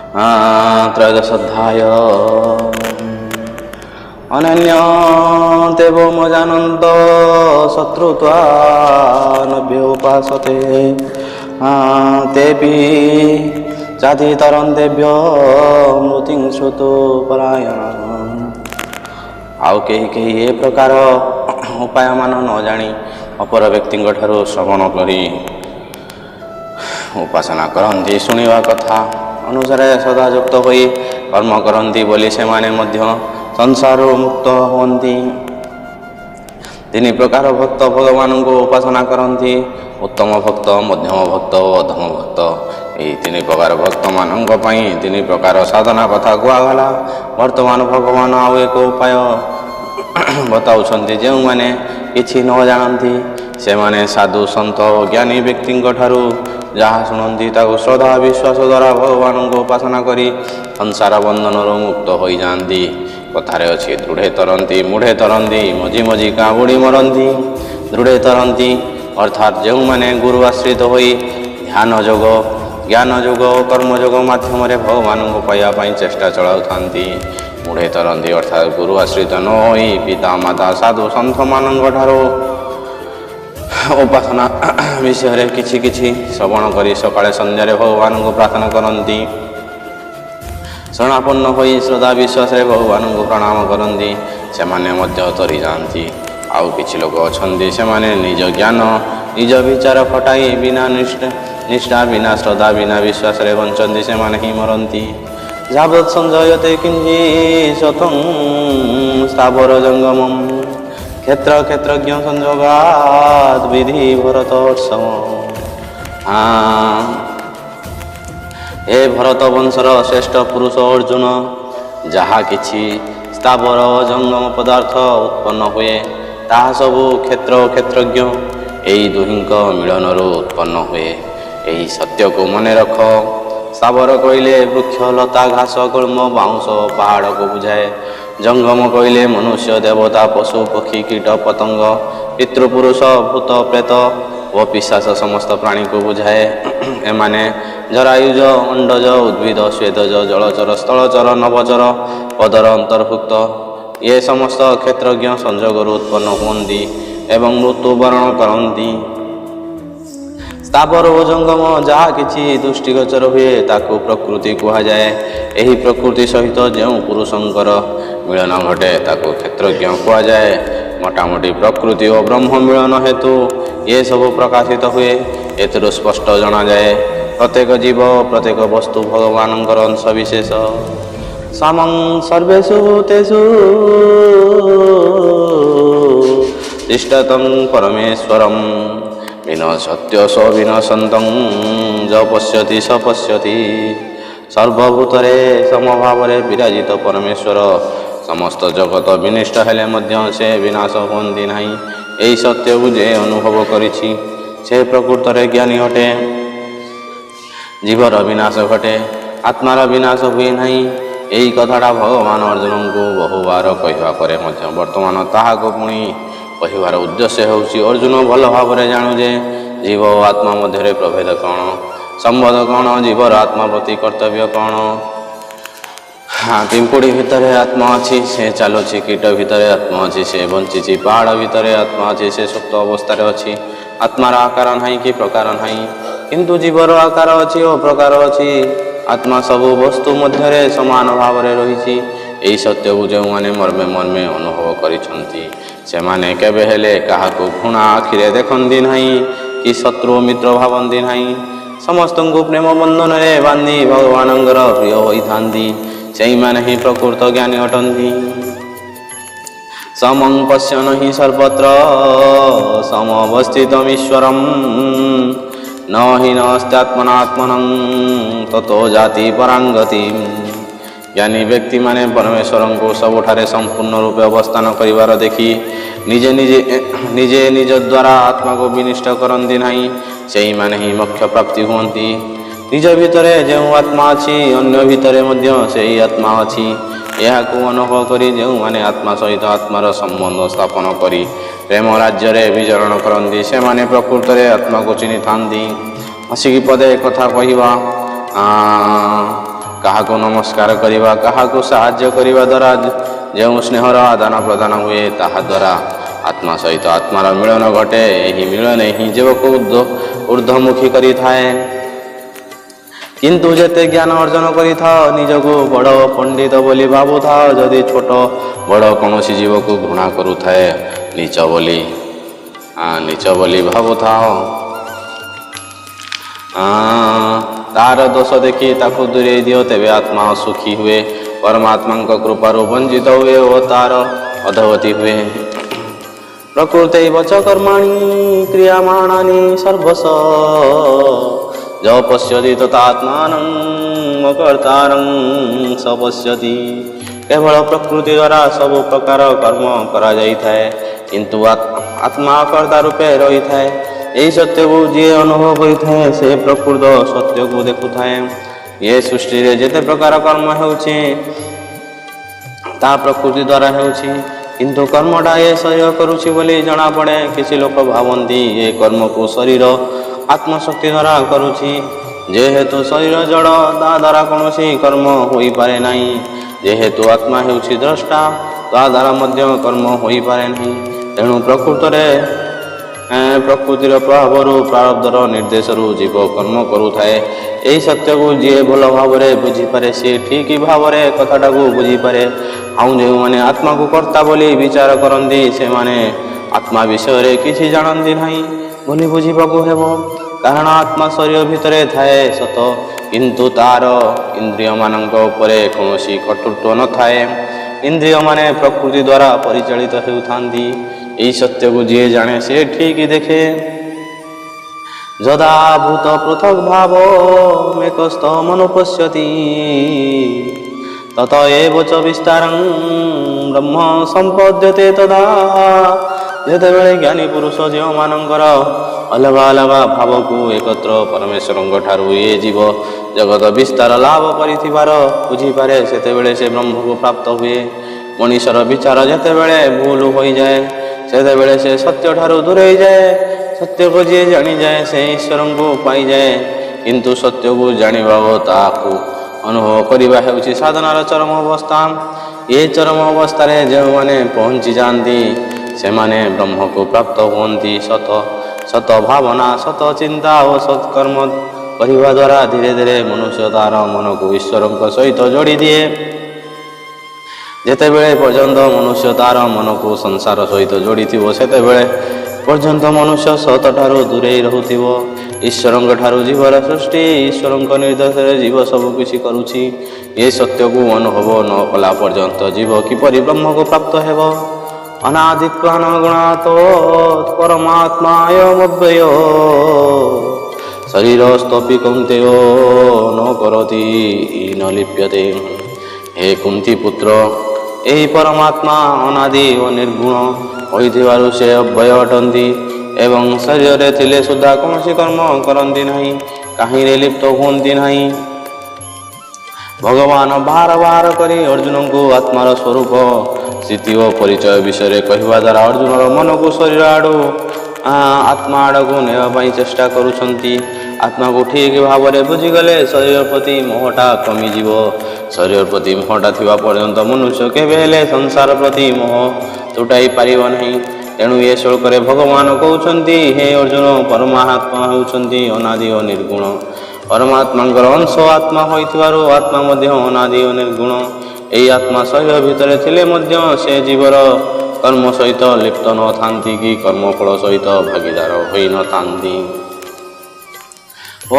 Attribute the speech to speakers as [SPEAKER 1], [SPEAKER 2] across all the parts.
[SPEAKER 1] त्रयोदशोऽध्याय अनन्यो देवो मजानन्तो शत्रुत्वानभ्योपासते तेऽपि जातितरन्तेभ्यो मृतिं श्रुतो परायण। आउ केही ए प्रकार उपाय मान न जानी अपर व्यक्ति ठारू श्रवण करी उपासना करती शुणिवा कथा अनुसार सदायुक्त होई कर्म करती बोली से माने मध्य संसार मुक्त हुअन्ति। तीन प्रकार भक्त भगवान को उपासना करती उत्तम भक्त मध्यम भक्त और अधम भक्त। यही तीन प्रकार भक्त मानक तीन प्रकार साधना कथा कहगला। वर्तमान भगवान आउ एक उपाय बताउछन्ति जो माने किछि न जानती से माने साधु संत ज्ञानी व्यक्ति ठारू जहाँ शुणती ताकू श्रद्धा विश्वास द्वारा भगवान को उपासना करी संसार बंधन मुक्त हो जाती। कथारे अच्छी दृढ़े तरंती मूढ़े तरंती मझी मझी काबुड़ी मरती दृढ़े तरंती अर्थात जो मैंने गुरु आश्रित हो ध्यान जोग ज्ञान जोग कर्म जोग माध्यम भगवान को पाइबापी चेष्टा चलाऊ था। मूढ़े तरंती अर्थात गुरु आश्रित न हो पिता माता साधु सन्थ मानक ठारू उपासना विषय किछि किछि श्रवण करी सकाळे संध्यारे भगवान को प्रार्थना करती। शरणापन्न होई श्रद्धा विश्वास भगवान को प्रणाम करती से माने मध्य तरी जाती। आउ किछि लोक अछन्ति से माने निज ज्ञान निज विचार फटाई बिना निष्ठा बिना श्रद्धा बिना विश्वास बंचती से माने ही मरती। यावत् संजयते किंचित् स्थावर जंगमम क्षेत्र क्षेत्रज्ञ संजोगात विधि भरतोत्सव। हे भरत वंशर श्रेष्ठ पुरुष अर्जुन जहाँ किछि स्थावर जंगम पदार्थ उत्पन्न हुए ताहा सबु क्षेत्र क्षेत्रज्ञ यही दुहिंक मिलन उत्पन्न हुए। यही सत्य को मन रख। स्थावर कहले वृक्ष लता घास गुल्म बाउंश पहाड़ को बुझाए। जंगम कहले मनुष्य देवता पशु पक्षी कीट पतंग पितृपुरुष भूत प्रेत व पिशाच समस्त प्राणी को बुझाए। एमाने जरायुज अंडज उद्भिद श्वेतज जलचर स्थलचर नवचर पदर अंतर्भुक्त ये समस्त क्षेत्रज्ञ संजोगर उत्पन्न हुअन्ति एवं मृत्युवरण करती। स्थावर ओ जंगम जहाँ किछि दृष्टिगोचर हुए ताकू प्रकृति कहुए। यही प्रकृति सहित जो पुरुषंकर मिलन घटे ताकू क्षेत्रज्ञ कहुए। मोटामोटी प्रकृति और ब्रह्म मिलन हेतु ये सब प्रकाशित हुए। एथुर स्पष्ट जना जाए प्रत्येक जीव प्रत्येक वस्तु भगवान अंश विशेष। समं सर्वेषु भूतेषु तिष्ठतं परमेश्वरं विनश्यत्य स विनश्यन्तं ज पश्यति स पश्यति। सर्वभूतरे समभावरे विराजित परमेश्वर समस्त जगत विनिष्ट हेले मध्य से विनाश हुअन्ति नहीं। यही सत्य बुझे अनुभव करिछि से प्रकृतरे ज्ञानी हटे। जीवर विनाश घटे आत्मार विनाश हुए नहीं। यही कथाटा भगवान अर्जुन को बहुबार कहवा पर वर्तमान ताहाको पुणी कहबार उद्देश्य होउछि अर्जुन भल भाव जाणु जे जीव और आत्मा मध्य प्रभेद कौन संबंध कौन जीवर आत्मा प्रति कर्तव्य कौन। हाँ पिंपुड़ी भितर आत्मा अच्छी से चलुची कीट भितर आत्मा अच्छी से बंची पहाड़ भितर आत्मा अच्छी से सुप्त अवस्था अच्छी। आत्मार आकार नहीं कि प्रकार नहीं किंतु जीवर आकार अच्छी और प्रकार अच्छी। आत्मा सबु वस्तु मध्य समान भाव रही। यही सत्य को जो मैंने मर्मे मर्मे अनुभव करिसेंति से माने केबे हेले काहाको घृणा आखिरे देखती नहीं कि शत्रु मित्र भावती नहीं। समस्त को प्रेम बंधन में बांधी भगवान प्रिय होती से मैंने ही प्रकृत ज्ञानी अटंती। समं पश्यन् हि सर्वत्र समवस्थितमीश्वरं न हि नास्त्यात्मनात्मनं ततो जाति परांगति। ज्ञानी व्यक्ति माने परमेश्वर को सबुठारे संपूर्ण रूपे अवस्थान करिवार देखी निजे निजे निजे निज द्वारा आत्मा को विनिष्ट करती नहीं से ही माने ही मोक्ष प्राप्ति हुअन्ति। निज भितरे जो आत्मा अच्छी अन्य भितरे मध्य से ही आत्मा अच्छी। यह अनुभव करी जो माने आत्मा सहित आत्मार संबंध स्थापन करी प्रेम राज्य विचरण करती से माने प्रकृत आत्मा को चिन्हि था। हसिकी पदे कथा कहवा କାହାକୁ ନମସ୍କାର କରିବା, କାହାକୁ ସାହାଯ୍ୟ କରିବା ଦ୍ୱାରା ଯେଉଁ ସ୍ନେହର ଆଦାନ ପ୍ରଦାନ ହୁଏ, ତାହା ଦ୍ୱାରା ଆତ୍ମା ସହିତ ଆତ୍ମାର ମିଳନ ଘଟେ। ଏହି ମିଳନ ହିଁ ଜୀବକୁ ଊର୍ଦ୍ଧ୍ୱମୁଖୀ କରିଥାଏ। କିନ୍ତୁ ଯେତେ ଜ୍ଞାନ ଅର୍ଜନ କରିଥାଅ, ନିଜକୁ ବଡ଼ ପଣ୍ଡିତ ବୋଲି ଭାବୁଥାଅ, ଯଦି ଛୋଟ ବଡ଼ କୌଣସି ଜୀବକୁ ଘୃଣା କରୁଥାଏ, ନୀଚ ବୋଲି ଭାବୁଥାଅ, ତାର ଦୋଷ ଦେଖି ତାକୁ ଦୂରେଇ ଦିଅ, ତେବେ ଆତ୍ମା ସୁଖୀ ହୁଏ, ପରମାତ୍ମାଙ୍କ କୃପାରୁ ବଞ୍ଚିତ ହୁଏ ଓ ତାର ଅଧୋଗତି ହୁଏ। ପ୍ରକୃତୈବ ଚ କର୍ମାଣି କ୍ରିୟମାଣାନି ସର୍ବଶ ଯ ପଶ୍ୟତି ତଦାତ୍ମାନଂ ଅକର୍ତ୍ତାରଂ ସ ପଶ୍ୟତି। କେବଳ ପ୍ରକୃତି ଦ୍ୱାରା ସବୁ ପ୍ରକାର କର୍ମ କରାଯାଇଥାଏ, କିନ୍ତୁ ଆତ୍ମା କର୍ତ୍ତା ରୂପେ ରହିଥାଏ। ଏହି ସତ୍ୟକୁ ଯିଏ ଅନୁଭବ କରିଥାଏ, ସେ ପ୍ରକୃତ ସତ୍ୟକୁ ଦେଖୁଥାଏ। ଏ ସୃଷ୍ଟିରେ ଯେତେ ପ୍ରକାର କର୍ମ ହେଉଛି, ତାହା ପ୍ରକୃତି ଦ୍ୱାରା ହେଉଛି, କିନ୍ତୁ କର୍ମଟା ଏ ଶରୀର କରୁଛି ବୋଲି ଜଣାପଡ଼େ। କିଛି ଲୋକ ଭାବନ୍ତି ଏ କର୍ମକୁ ଶରୀର ଆତ୍ମଶକ୍ତି ଦ୍ୱାରା କରୁଛି। ଯେହେତୁ ଶରୀର ଜଡ଼, ତା ଦ୍ୱାରା କୌଣସି କର୍ମ ହୋଇପାରେ ନାହିଁ। ଯେହେତୁ ଆତ୍ମା ହେଉଛି ଦ୍ରଷ୍ଟା, ତା ଦ୍ୱାରା ମଧ୍ୟ କର୍ମ ହୋଇପାରେ ନାହିଁ। ତେଣୁ ପ୍ରକୃତିର ପ୍ରଭାବରୁ, ପ୍ରାରବ୍ଧର ନିର୍ଦ୍ଦେଶରୁ ଜୀବ କର୍ମ କରୁଥାଏ। ଏହି ସତ୍ୟକୁ ଯିଏ ଭଲ ଭାବରେ ବୁଝିପାରେ, ସିଏ ଠିକ୍ ଭାବରେ କଥାଟାକୁ ବୁଝିପାରେ। ଆଉ ଯେଉଁମାନେ ଆତ୍ମାକୁ କର୍ତ୍ତା ବୋଲି ବିଚାର କରନ୍ତି, ସେମାନେ ଆତ୍ମା ବିଷୟରେ କିଛି ଜାଣନ୍ତି ନାହିଁ ବୋଲି ବୁଝିବାକୁ ହେବ। କାରଣ ଆତ୍ମା ଶରୀର ଭିତରେ ଥାଏ ସତ, କିନ୍ତୁ ତାର ଇନ୍ଦ୍ରିୟମାନଙ୍କ ଉପରେ କୌଣସି କର୍ତ୍ତୃତ୍ୱ ନଥାଏ। ଇନ୍ଦ୍ରିୟମାନେ ପ୍ରକୃତି ଦ୍ୱାରା ପରିଚାଳିତ ହେଉଥାନ୍ତି। ଏହି ସତ୍ୟକୁ ଯିଏ ଜାଣେ, ସେ ଠିକ୍ ଦେଖେ। ଯଦା ଭୂତ ପୃଥକ୍ ଭାବମେକସ୍ତମନୁପଶ୍ୟତି ତତ ଏବ ଚ ବିସ୍ତାରଂ ବ୍ରହ୍ମ ସମ୍ପଦ୍ୟତେ ତଦା। ଯେତେବେଳେ ଜ୍ଞାନୀ ପୁରୁଷ ଯେଉଁମାନଙ୍କର ଅଲଗା ଅଲଗା ଭାବକୁ ଏକତ୍ର ପରମେଶ୍ୱରଙ୍କ ଠାରୁ ଏ ଜୀବ ଜଗତ ବିସ୍ତାର ଲାଭ କରିଥିବାର ବୁଝିପାରେ, ସେତେବେଳେ ସେ ବ୍ରହ୍ମକୁ ପ୍ରାପ୍ତ ହୁଏ। ମଣିଷର ବିଚାର ଯେତେବେଳେ ଭୁଲ ହୋଇଯାଏ, ସେତେବେଳେ ସେ ସତ୍ୟଠାରୁ ଦୂରେଇ ଯାଏ। ସତ୍ୟକୁ ଯିଏ ଜାଣିଯାଏ, ସେ ଈଶ୍ୱରଙ୍କୁ ପାଇଯାଏ। କିନ୍ତୁ ସତ୍ୟକୁ ଜାଣିବା ଓ ତାହାକୁ ଅନୁଭବ କରିବା ହେଉଛି ସାଧନାର ଚରମ ଅବସ୍ଥା। ଏ ଚରମ ଅବସ୍ଥାରେ ଯେଉଁମାନେ ପହଞ୍ଚି ଯାଆନ୍ତି, ସେମାନେ ବ୍ରହ୍ମକୁ ପ୍ରାପ୍ତ ହୁଅନ୍ତି। ସତ ଭାବନା, ସତ ଚିନ୍ତା ଓ ସତ୍କର୍ମ କରିବା ଦ୍ୱାରା ଧୀରେ ଧୀରେ ମନୁଷ୍ୟ ତାର ମନକୁ ଈଶ୍ୱରଙ୍କ ସହିତ ଯୋଡ଼ି ଦିଏ। ଯେତେବେଳେ ପର୍ଯ୍ୟନ୍ତ ମନୁଷ୍ୟ ତାର ମନକୁ ସଂସାର ସହିତ ଯୋଡ଼ିଥିବ, ସେତେବେଳେ ପର୍ଯ୍ୟନ୍ତ ମନୁଷ୍ୟ ସତଠାରୁ ଦୂରେଇ ରହୁଥିବ। ଈଶ୍ୱରଙ୍କ ଠାରୁ ଜୀବର ସୃଷ୍ଟି, ଈଶ୍ୱରଙ୍କ ନିର୍ଦ୍ଦେଶରେ ଜୀବ ସବୁ କିଛି କରୁଛି। ଏ ସତ୍ୟକୁ ଅନୁଭବ ନ କଲା ପର୍ଯ୍ୟନ୍ତ ଜୀବ କିପରି ବ୍ରହ୍ମକୁ ପ୍ରାପ୍ତ ହେବ? ଅନାଦିତ୍ୱାନ ଗୁଣାତୋ ପରମାତ୍ମାୟମବ୍ୟୟ ଶରୀରସ୍ତପି କୌନ୍ତେୟ ନ କରତି ନ ଲିପ୍ୟତେ। ହେ କୁନ୍ତି ପୁତ୍ର, ଏହି ପରମାତ୍ମା ଅନାଦି ଓ ନିର୍ଗୁଣ ହୋଇଥିବାରୁ ସେ ଅବ୍ୟୟ ଅଟନ୍ତି ଏବଂ ଶରୀରରେ ଥିଲେ ସୁଦ୍ଧା କୌଣସି କର୍ମ କରନ୍ତି ନାହିଁ, କାହିଁରେ ଲିପ୍ତ ହୁଅନ୍ତି ନାହିଁ। ଭଗବାନ ବାର ବାର କରି ଅର୍ଜୁନଙ୍କୁ ଆତ୍ମାର ସ୍ୱରୂପ, ସ୍ଥିତି ଓ ପରିଚୟ ବିଷୟରେ କହିବା ଦ୍ୱାରା ଅର୍ଜୁନର ମନକୁ ଶରୀର ଆତ୍ମା ଆଡ଼କୁ ନେବା ପାଇଁ ଚେଷ୍ଟା କରୁଛନ୍ତି। ଆତ୍ମାକୁ ଠିକ୍ ଭାବରେ ବୁଝିଗଲେ ଶରୀର ପ୍ରତି ମୋହଟା କମିଯିବ। ଶରୀର ପ୍ରତି ମୋହଟା ଥିବା ପର୍ଯ୍ୟନ୍ତ ମନୁଷ୍ୟ କେବେ ହେଲେ ସଂସାର ପ୍ରତି ମୋହ ତୁଟାଇ ପାରିବ ନାହିଁ। ତେଣୁ ଏ ଶ୍ଲୋକରେ ଭଗବାନ କହୁଛନ୍ତି, ହେ ଅର୍ଜୁନ, ପରମାତ୍ମା ହେଉଛନ୍ତି ଅନାଦି ଓ ନିର୍ଗୁଣ। ପରମାତ୍ମାଙ୍କର ଅଂଶ ଆତ୍ମା ହୋଇଥିବାରୁ ଆତ୍ମା ମଧ୍ୟ ଅନାଦି ଓ ନିର୍ଗୁଣ। ଏହି ଆତ୍ମା ଶରୀର ଭିତରେ ଥିଲେ ମଧ୍ୟ ସେ ଜୀବର କର୍ମ ସହିତ ଲିପ୍ତ ନଥାନ୍ତି କି କର୍ମଫଳ ସହିତ ଭାଗୀଦାର ହୋଇନଥାନ୍ତି।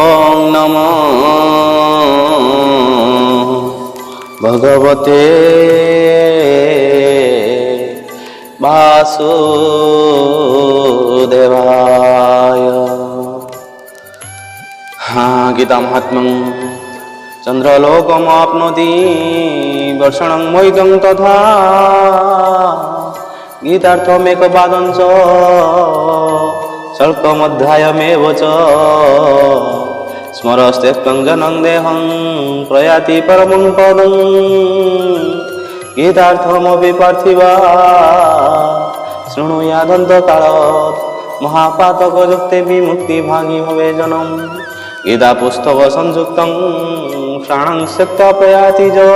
[SPEAKER 1] ଓಂ ନମୋ ଭଗବତେ ବାସୁଦେବାୟ। ଗୀତା ମହାତ୍ମ୍ୟଂ ଚନ୍ଦ୍ରଲୋକମାପ୍ନୋତି ବର୍ଷଣଂ মৈতং তথা গীতার্থমেকপাদঞ্চ শল্কমধ্যায়মেব চ স্মরস্তেক্তং জনং দেহং প্রয়াতি পরমং পদং গীতার্থমপি পার্থিবা শৃণুয়াদন্তকালত মহাপাতকযুক্তে বিমুক্তি ভাগী ভবে জনম। গীতা পুস্তক সংযুক্তং प्राणं त्यक्त्वा प्रयाति च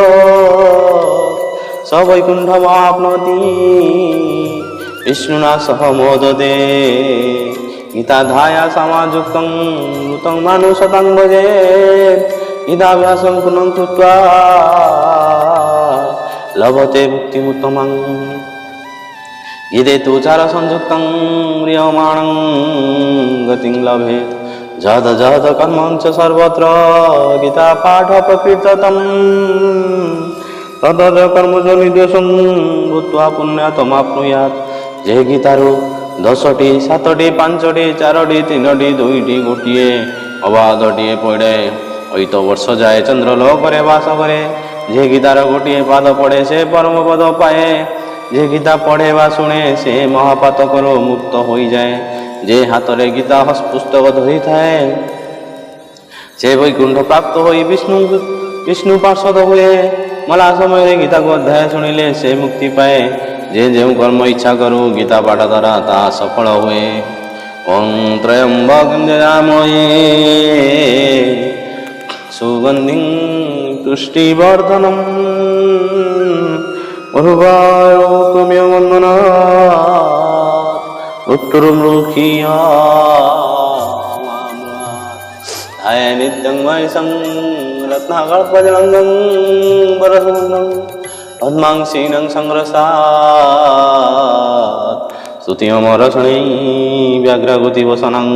[SPEAKER 1] स वैकुण्ठमाप्नोति विष्णुना सह मोदते गीताध्याया समायुक्तं मृतं मानुषतं भजेत् गीताभ्यासं पुनः कृत्वा लभते मुक्तिमुत्तमम् गीते तु चारसंयुक्तं म्रियमाणं गतिं लभेत् जद जद कर्मं च सर्वत्र गीतापाठप्रकीर्तितं तद कर्मज निर्देशं भूत्वा पुण्यतमाप्नुयात् जे गीतारु 10ଟି 7ଟି 5ଟି 4ଟି 3ଟି 2ଟି ଗୋଟିଏ ଅବା 10ଟିଏ ପଢ଼େ ଅଇତ ବର୍ଷ ଯାଏ ଚନ୍ଦ୍ରଲୋକରେ ବାସ କରେ ଯେ ଗୀତାର ଗୋଟିଏ ପାଦ ପଢ଼େ ସେ ପରମପଦ ପାଏ ଯେ ଗୀତା ପଢ଼େ ବା ଶୁଣେ ସେ ମହାପାତକରୁ ମୁକ୍ତ ହୋଇଯାଏ ଯେ ହାତରେ ଗୀତା ପୁସ୍ତକ ଧରିଥାଏ ସେ ବୈକୁଣ୍ଠ ପ୍ରାପ୍ତ ହୋଇ ବିଷ୍ଣୁ ପାର୍ଷଦ ହୁଏ ମଲା ସମୟରେ ଗୀତାକୁ ଅଧ୍ୟାୟ ଶୁଣିଲେ ସେ ମୁକ୍ତି ପାଏ ଯେ ଯେଉଁ କର୍ମ ଇଚ୍ଛା କରୁ ଗୀତା ପାଠ ଦ୍ୱାରା ତାହା ସଫଳ ହୁଏ ଓಂ ତ୍ରୟମ୍ବକଂ ଯଜାମହେ ସୁଗନ୍ଧିଂ ପୁଷ୍ଟିବର୍ଧନଂ उर्वारुकमिव वन्दनात् उत्तरमृखीयाय नित्यं वैशं रत्नाकल्पजलङ्गं वरसुन्दं पद्मांसीनं संग्रसात् स्तुतिमरसणै व्याघ्रगतिवसनं